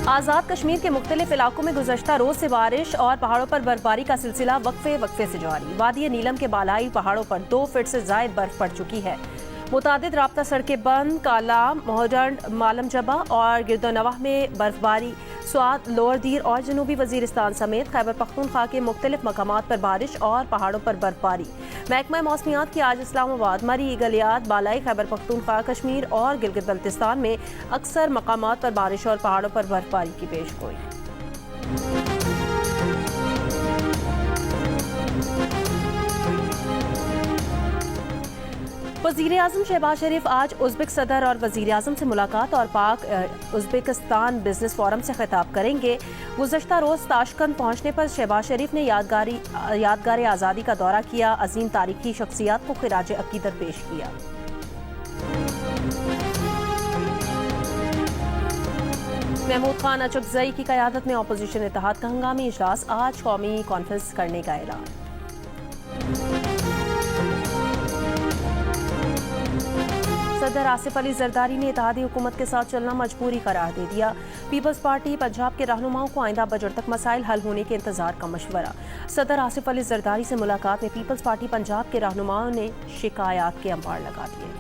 आज़ाद कश्मीर के मुख्तलिफ इलाकों में गुज़श्ता रोज से बारिश और पहाड़ों पर बर्फबारी का सिलसिला वक्फे से जारी। वादी नीलम के बालाई पहाड़ों पर 2 फीट से ज़ायद बर्फ पड़ चुकी है। मुतादिद राब्ता सड़कें बंद। काला, मोहडर्न, मालम जबा और गिरदोनवाह में बर्फबारी। स्वात, लोअर दीर और जनूबी वजीरिस्तान समेत खैबर पख्तूनख्वा के मुख्तलिफ मकामात पर बारिश और पहाड़ों पर बर्फबारी। महकमा मौसमियात की आज इस्लामाबाद, मरी, गलियात, बालाई खैबर पख्तूनख्वा, कश्मीर और गिलगित बल्तिस्तान में अक्सर मकामात पर बारिश और पहाड़ों पर बर्फबारी की पेशगोई। वज़ीर-ए-आज़म शहबाज शरीफ आज उज़्बेक सदर और वज़ीर-ए-आज़म से मुलाकात और पाक उज़्बेकिस्तान बिजनेस फोरम से खिताब करेंगे। गुज़श्ता रोज़ ताशकंद पहुंचने पर शहबाज शरीफ ने यादगार आज़ादी का दौरा किया। अजीम तारीखी शख्सियात को खिराज अकीदत पेश किया। महमूद खान अचकज़ई की क़यादत में अपोजिशन इत्तेहाद का हंगामी इजलास। आज कौमी कॉन्फ्रेंस करने का ऐलान। सदर आसिफ अली जरदारी ने इत्तेहादी हुकूमत के साथ चलना मजबूरी करार दे दिया। पीपल्स पार्टी पंजाब के रहनुमाओं को आइंदा बजट तक मसाइल हल होने के इंतजार का मशवरा। सदर आसिफ अली जरदारी से मुलाकात में पीपल्स पार्टी पंजाब के रहनुमाओं ने शिकायत के अंबार लगा दिए।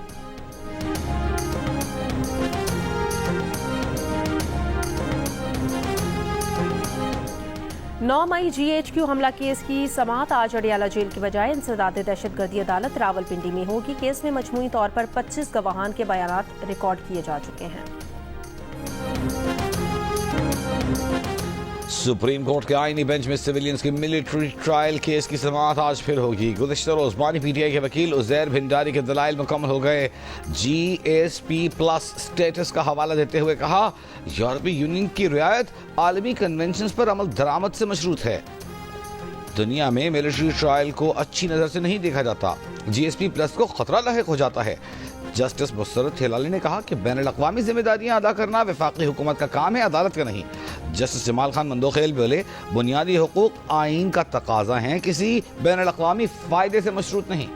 9 मई GHQ हमला केस की समाअत आज अडियाला जेल की बजाय इंसदाद दहशतगर्दी अदालत रावलपिंडी में होगी। केस में मजमूई तौर पर 25 गवाहान के बयानात रिकॉर्ड किए जा चुके हैं। सुप्रीम कोर्ट के आईनी बेंच में सिविलियंस की मिलिट्री ट्रायल केस की समाअत आज फिर होगी। गुज़श्ता रोज बानी PTI के वकील उज़ैर भिंडारी के दलाइल मुकम्मल हो गए। GSP+ स्टेटस का हवाला देते हुए कहा, यूरोपीय यूनियन की रियायत आलमी कन्वेंशन पर अमल दरामद से मशरूत है। दुनिया में मिलिट्री ट्रायल को अच्छी नज़र से नहीं देखा जाता। GSP+ को खतरा लाहिक हो जाता है। जस्टिस मुसरत हिलाली ने कहा कि बैनुल-अक़वामी जिम्मेदारियां अदा करना वफाकी हुकूमत का काम है, अदालत का नहीं। जस्टिस जमाल खान मंदोखेल बोले, बुनियादी हुकूक आइन का तकाजा है, किसी बैनुल-अक़वामी फायदे से मशरूत नहीं।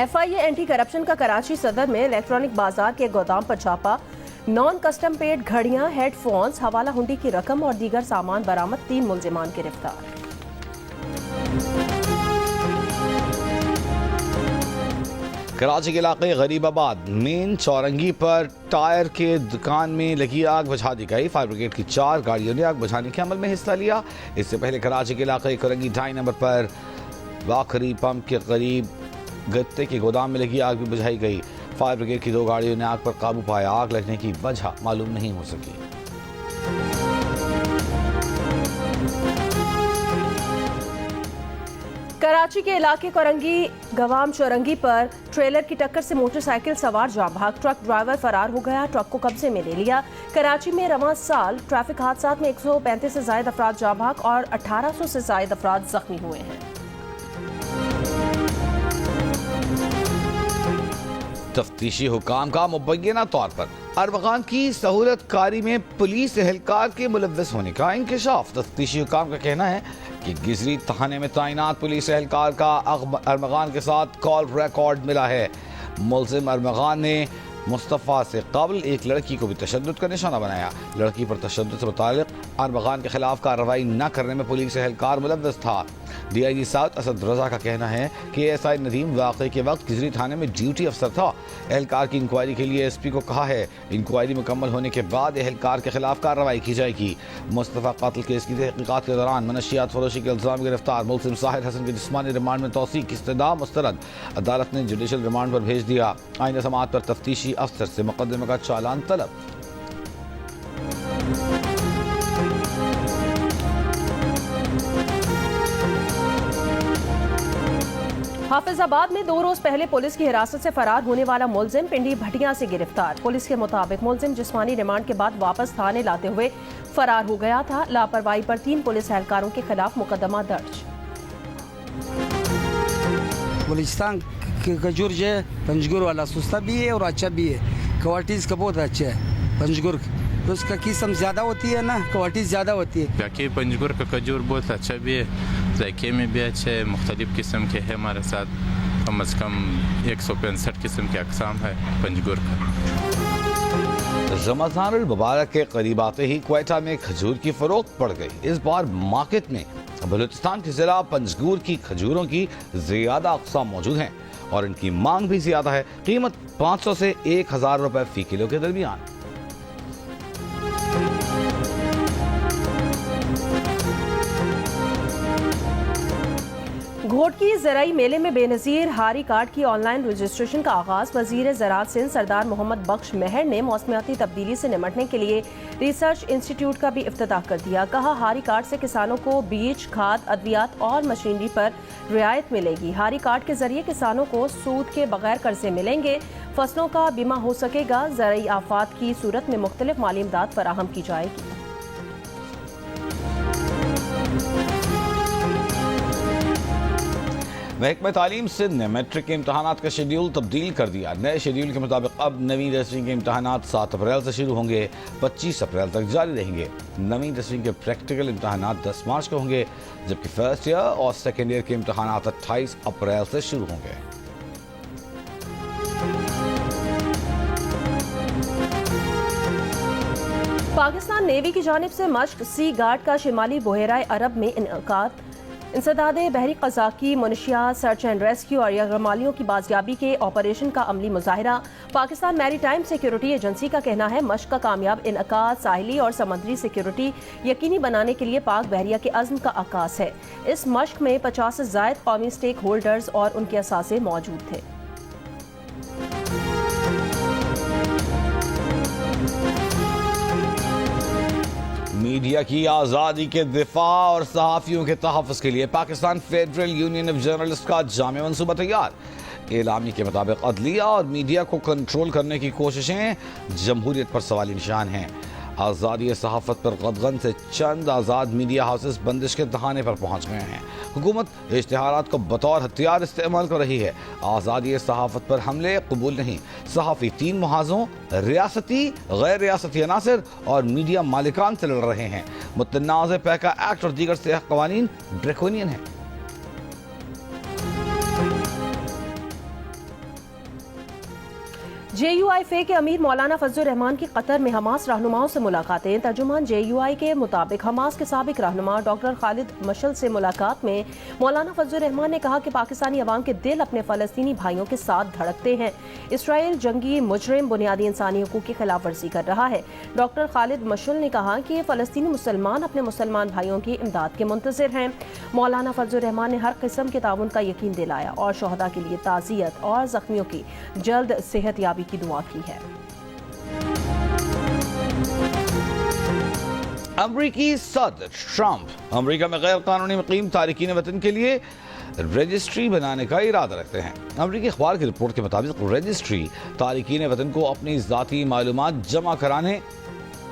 FIA एंटी करप्शन का कराची सदर में इलेक्ट्रॉनिक बाजार के गोदाम पर छापा। नॉन कस्टम पेड घड़ियां, हेडफोन्स, हवाला हुंडी की रकम और दीगर सामान बरामद। 3 मुलजिमान गिरफ्तार। कराची के इलाके गरीबाबाद मेन चौरंगी पर टायर के दुकान में लगी आग बुझा दी गई। फायर ब्रिगेड की 4 गाड़ियों ने आग बुझाने के अमल में हिस्सा लिया। इससे पहले कराची के इलाके करंगी 2.5 नंबर पर बाखरी पंप के करीब गत्ते के गोदाम में लगी आग भी बुझाई गई। फायर ब्रिगेड की 2 गाड़ियों ने आग पर काबू पाया। आग लगने की वजह मालूम नहीं हो सकी। कराची के इलाके करंगी गवाम चौरंगी पर ट्रेलर की टक्कर से मोटरसाइकिल सवार जाँ भाग। ट्रक ड्राइवर फरार हो गया, ट्रक को कब्जे में ले लिया। कराची में रवां साल ट्रैफिक हादसात में 135 से ज्यादा अफराद जाँ भाग और 1800 से ज्यादा अफराद जख्मी हुए हैं। तफ्तीशी हुकाम का मुबैना तौर पर अरबगान की सहूलत कारी में पुलिस एहलकार के मुलव्वस होने का इंकशाफ। तफ्तीशी हुकाम का कहना है कि गिजरी थाने में तैनात पुलिस एहलकार का अरबगान के साथ कॉल रिकॉर्ड मिला है। मुल्जिम अरबगान ने मुस्तफ़ा से कबल एक लड़की को भी तशद्दुद का निशाना बनाया। लड़की पर तशद्दुद से मुताल्लिक अरबगान के खिलाफ कार्रवाई न करने में पुलिस एहलकार मुलव्वस था। DIG साउथ असद रजा का कहना है कि ASI नदीम वाक़े के वक्त गिजरी थाने में ड्यूटी अफसर था। एहलकार की इंक्वायरी के लिए SP को कहा है। इंक्वायरी मुकम्मल होने के बाद एहलकार के खिलाफ कार्रवाई की जाएगी। मुस्तफ़ा कातिल केस की तहक़ीक़ात के दौरान मनशियात फरोशी के इल्ज़ाम गिरफ्तार मुल्ज़िम साहिर हसन के जिस्मानी रिमांड में तौसीक़ की इस्तदा मुस्तरद। अदालत ने जुडिशल रिमांड पर भेज दिया। आइंदा समाअत पर तफ्तीशी अफसर से मुक़दमे का चालान तलब। हाफिजाबाद में 2 रोज पहले पुलिस की हिरासत से फरार होने वाला मुलजिम पिंडी भटिया से गिरफ्तार। पुलिस के मुताबिक मुलजिम जिस्मानी रिमांड के बाद वापस थाने लाते हुए फरार हो गया था। लापरवाही पर 3 पुलिस एहलकारों के खिलाफ मुकदमा दर्ज। बलूचिस्तान खजूर जो है पंजगुर वाला सस्ता भी है और अच्छा भी है। क्वालिटीज़ का बहुत अच्छा है पंजगुर, तो उसका किस्म ज़्यादा होती है ना, क्वालिटी ज़्यादा होती है। बाकी पंजगुर का खजूर बहुत अच्छा भी है जायके में भी अच्छे, मुख्तलिफ़ किस्म के हैं हमारे साथ, कम अज़ कम 165 किस्म के अक़साम है पंजगुर का। रमज़ानुल मुबारक के करीब आते ही क्वेटा में खजूर की फरोख्त बढ़ गई। इस बार मार्केट में बलूचिस्तान के जिला पंजगुर की खजूरों की ज़्यादा अक़साम मौजूद हैं और इनकी मांग भी ज़्यादा है। कीमत 500 से 1000 रुपए फ़ी किलो के दरमियान। घोटकी ज़राई मेले में बेनज़ीर हारी कार्ड की ऑनलाइन रजिस्ट्रेशन का आगाज़। वज़ीर ज़राअत सिंध सरदार मोहम्मद बख्श मेहर ने मौसमियाती तब्दीली से निमटने के लिए रिसर्च इंस्टीट्यूट का भी इफ्तिताह कर दिया। कहा, हारी कार्ड से किसानों को बीज, खाद, अद्वियात और मशीनरी पर रियायत मिलेगी। हारी कार्ड के जरिए किसानों को सूद के बगैर कर्जे मिलेंगे, फसलों का बीमा हो सकेगा, ज़राई आफात की सूरत में मुख्तलिफ माली इमदाद फराहम की जाएगी। महकमा तालीम सिंध ने मैट्रिक के इम्तहानात का शेड्यूल तब्दील कर दिया। नए शेड्यूल के मुताबिक अब 9वीं 10वीं के इम्तहानात 7 अप्रैल से शुरू होंगे, 25 अप्रैल तक जारी रहेंगे। 9वीं 10वीं के प्रैक्टिकल इम्तहानात 10 मार्च को होंगे, जबकि फर्स्ट ईयर और सेकेंड ईयर के इम्तहानात 28 अप्रैल से शुरू होंगे। पाकिस्तान नेवी की जानिब से मश्क सी गार्ड का शिमाली बहराए अरब में इनकाद। इंसदादे बहरी क़ज़ाकी, मुनशियात, सर्च एंड रेस्क्यू और यरगमालियों की बाजियाबी के ऑपरेशन का अमली मुजाहिरा। पाकिस्तान मैरीटाइम सिक्योरिटी एजेंसी का कहना है, मश्क का कामयाब इनकाद साहिली और समुद्री सिक्योरिटी यकीनी बनाने के लिए पाक बहरिया के अज़्म का आकाश है। इस मश्क में 50 से ज़ायद कौमी स्टेक होल्डर्स और उनके असासे मौजूद थे। मीडिया की आज़ादी के दिफा और सहाफ़ियों के तहफ़्फ़ुज़ के लिए Pakistan federal union of journalist का जामे मंसूबा तैयार। एलामी के मुताबिक अदलिया और मीडिया को कंट्रोल करने की कोशिशें जमहूरियत पर सवाली निशान हैं। आज़ादी सहाफ़त पर गदगन से चंद आज़ाद मीडिया हाउसेस बंदिश के दहाने पर पहुँच गए हैं। हुकूमत इश्तिहारात को बतौर हथियार इस्तेमाल कर रही है। आज़ादी सहाफ़त पर हमले कबूल नहीं। सहाफ़ी 3 मुहाज़ों, रियासती, गैर रियासती अनासर और मीडिया मालिकान से लड़ रहे हैं। मुतनाज़ पैका एक्ट और दीगर से कवानीन ड्रैकोनियन है। JUI के अमीर मौलाना फजलुर रहमान की कतर में हमास रहनुमाओं से मुलाकातें। तर्जुमान JUI के मुताबिक हमास के साबिक रहनुमा डॉक्टर खालिद मशल से मुलाकात में मौलाना फजलुर रहमान ने कहा कि पाकिस्तानी अवाम के दिल अपने फ़लस्तीनी भाइयों के साथ धड़कते हैं। इसराइल जंगी मुजरिम बुनियादी इंसानी हकूक़ की खिलाफ वर्जी कर रहा है। डॉक्टर खालिद मशल ने कहा कि फ़लस्तीनी मुसलमान अपने मुसलमान भाइयों की इमदाद के मुंतज़िर हैं। मौलाना फजलुर रहमान ने हर किस्म के ताउन का यकीन दिलाया और शहदा के लिए ताज़ियत और ज़ख्मियों की जल्द सेहत याबी की दुआ की है। अमरीकी सदर ट्रंप अमरीका में गैर कानूनी मुकीम तारिकीन वतन के लिए रजिस्ट्री बनाने का इरादा रखते हैं। अमरीकी अखबार की रिपोर्ट के मुताबिक रजिस्ट्री तारिकीन वतन को अपनी ज़ाती मालूमात जमा कराने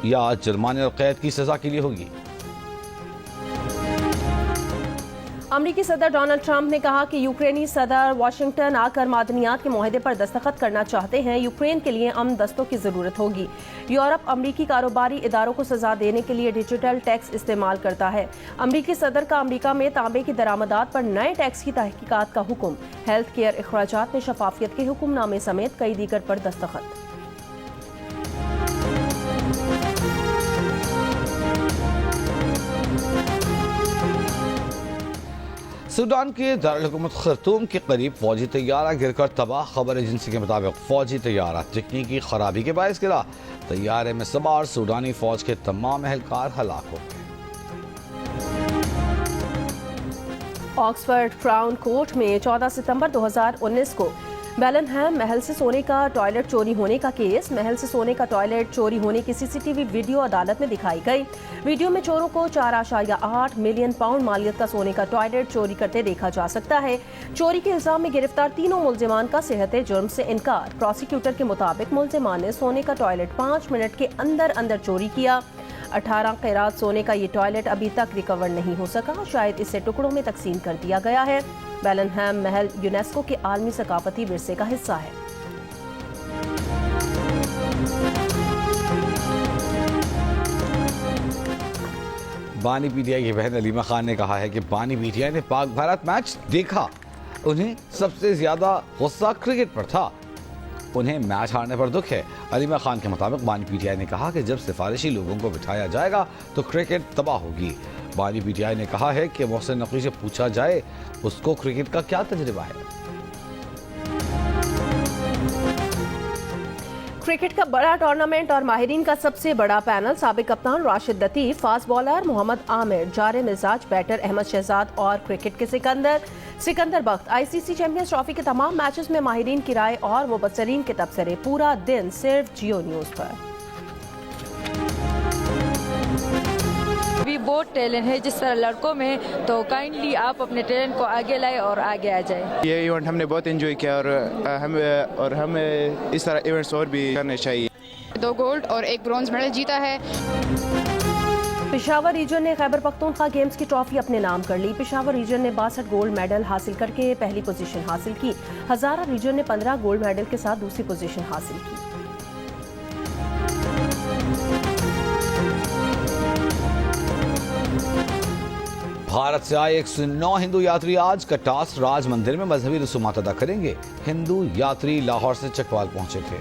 या जुर्माने और कैद की सजा के लिए होगी। अमरीकी सदर डोनाल्ड ट्रंप ने कहा कि यूक्रेनी सदर वाशिंगटन आकर मादनियात के मुआहदे पर दस्तखत करना चाहते हैं। यूक्रेन के लिए अमन दस्तों की जरूरत होगी। यूरोप अमरीकी कारोबारी इदारों को सजा देने के लिए डिजिटल टैक्स इस्तेमाल करता है। अमरीकी सदर का अमरीका में तांबे की दरामदात पर नए टैक्स की तहकीकात का हुक्म। हेल्थ केयर अखराजात में शफाफियत के हुक्मनामे समेत कई दीगर पर दस्तखत। सूडान के दारुल-हुकूमत खर्तूम के करीब फौजी तैयारा गिरकर तबाह। खबर एजेंसी के मुताबिक फौजी तैयारा तकनीकी खराबी के बायस गिरा। तैयारे में सवार सूडानी फौज के तमाम एहलकार हलाक हो गए। ऑक्सफोर्ड क्राउन कोर्ट में 14 सितंबर 2019 को बेलनहम महल से सोने का टॉयलेट चोरी होने का केस। महल से सोने का टॉयलेट चोरी होने की सीसीटीवी वीडियो अदालत में दिखाई गई। वीडियो में चोरों को 4.8 मिलियन पाउंड मालियत का सोने का टॉयलेट चोरी करते देखा जा सकता है। चोरी के इल्जाम में गिरफ्तार तीनों मुल्जिमान का सेहत जुर्म से इनकार। प्रोसिक्यूटर के मुताबिक मुल्जिमान ने सोने का टॉयलेट 5 मिनट के अंदर चोरी किया। 18 कैरात सोने का ये टॉयलेट अभी तक रिकवर नहीं हो सका। शायद इसे टुकड़ों में तकसीम कर दिया गया है। बेलनहम महल यूनेस्को के आलमी सकाफती विरसे का हिस्सा है। बानी पीटीआई की बहन अलीमा खान ने कहा है कि बानी पीटीआई ने पाक भारत मैच देखा, उन्हें सबसे ज्यादा गुस्सा क्रिकेट पर था, उन्हें मैच हारने पर दुख है। अलीमा खान के मुताबिक बानी पीटीआई ने कहा कि जब सिफारिशी लोगों को बिठाया जाएगा तो क्रिकेट तबाह होगी। बानी पीटीआई ने कहा है कि मोहसिन नकवी से पूछा जाए उसको क्रिकेट का क्या तजुर्बा है। क्रिकेट का बड़ा टूर्नामेंट और माहिरीन का सबसे बड़ा पैनल, साबिक कप्तान राशिद लतीफ, फास्ट बॉलर मोहम्मद आमिर, जारे मिजाज बैटर अहमद शहजाद और क्रिकेट के सिकंदर बख्त। आईसीसी चैंपियंस ट्रॉफी के तमाम मैचेस में माहिरीन की राय और मुबस्सरीन के तबसरे, पूरा दिन सिर्फ जियो न्यूज पर। भी बहुत टैलेंट है जिस तरह लड़कों में, तो काइंडली आप अपने टैलेंट को आगे लाए और आगे आ जाए। ये इवेंट हमने बहुत एंजॉय किया और हमें इस तरह इवेंट्स और भी करने चाहिए। 2 गोल्ड और 1 ब्रॉन्ज मेडल जीता है। पेशावर रीजन ने खैबर पख्तूनख्वा गेम्स की ट्रॉफी अपने नाम कर ली। पेशावर रीजन ने 62 गोल्ड मेडल हासिल करके पहली पोजीशन हासिल की। हजारा रीजन ने 15 गोल्ड मेडल के साथ दूसरी पोजीशन हासिल की। भारत से आए 109 हिंदू यात्री आज कटास राज मंदिर में मजहबी रसूमात अदा करेंगे। हिंदू यात्री लाहौर से चकवाल पहुंचे थे।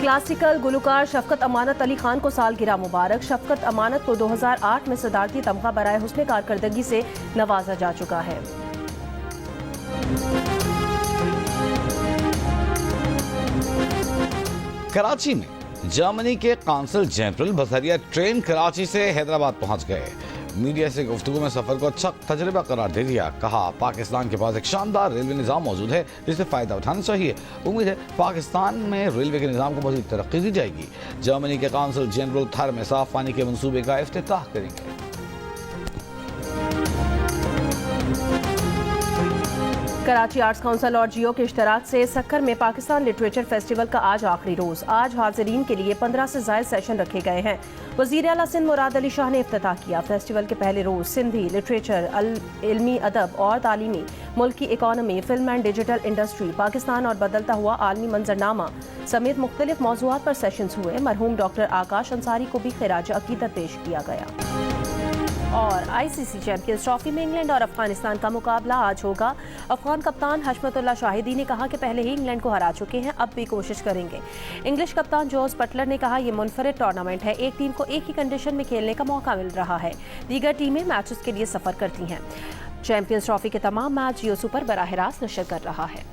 क्लासिकल गुलकार शफकत अमानत अली खान को सालगिरह मुबारक। शफकत अमानत को 2008 में सदारती तमगा बराए हुस्न कारकर्दगी से नवाजा जा चुका है। कराची में जर्मनी के काउंसिल जनरल बजरिया ट्रेन कराची से हैदराबाद पहुंच गए। मीडिया से गुफ्तगू में सफर को अच्छा तजुर्बा करार दे दिया। कहा पाकिस्तान के पास एक शानदार रेलवे निज़ाम मौजूद है जिससे फ़ायदा उठाना चाहिए। उम्मीद है पाकिस्तान में रेलवे के निज़ाम को मज़ीद तरक्की दी जाएगी। जर्मनी के काउंसिल जनरल थर में साफ पानी के मनसूबे का इफ्तिताह करेंगे। कराची आर्ट्स काउंसिल और जियो के इश्तराक से सक्कर में पाकिस्तान लिटरेचर फेस्टिवल का आज आखिरी रोज। आज हाजिरीन के लिए 15 से ज़ायद सेशन रखे गए हैं। वज़ीर आला सिंध मुराद अली शाह ने इफ्तिताह किया। फेस्टिवल के पहले रोज सिंधी लिटरेचर, इल्मी अदब और तालीमी, मुल्क की economy, film and digital industry, Pakistan और बदलता हुआ आलमी मंजरनामा समेत मुख्तलिफ मौज़ूआत पर सेशंस हुए। मरहूम डॉक्टर आकाश अंसारी को भी खिराज अकीदत पेश किया गया। और आईसीसी चैंपियंस ट्रॉफी में इंग्लैंड और अफगानिस्तान का मुकाबला आज होगा। अफगान कप्तान हशमतुल्लाह शाहिदी ने कहा कि पहले ही इंग्लैंड को हरा चुके हैं, अब भी कोशिश करेंगे। इंग्लिश कप्तान जोस बटलर ने कहा, यह मुनफरिद टूर्नामेंट है, एक टीम को एक ही कंडीशन में खेलने का मौका मिल रहा है, दीगर टीमें मैचेस के लिए सफर करती हैं। चैंपियंस ट्रॉफी के तमाम मैच जियो सुपर बराह रास्त नशर कर रहा है।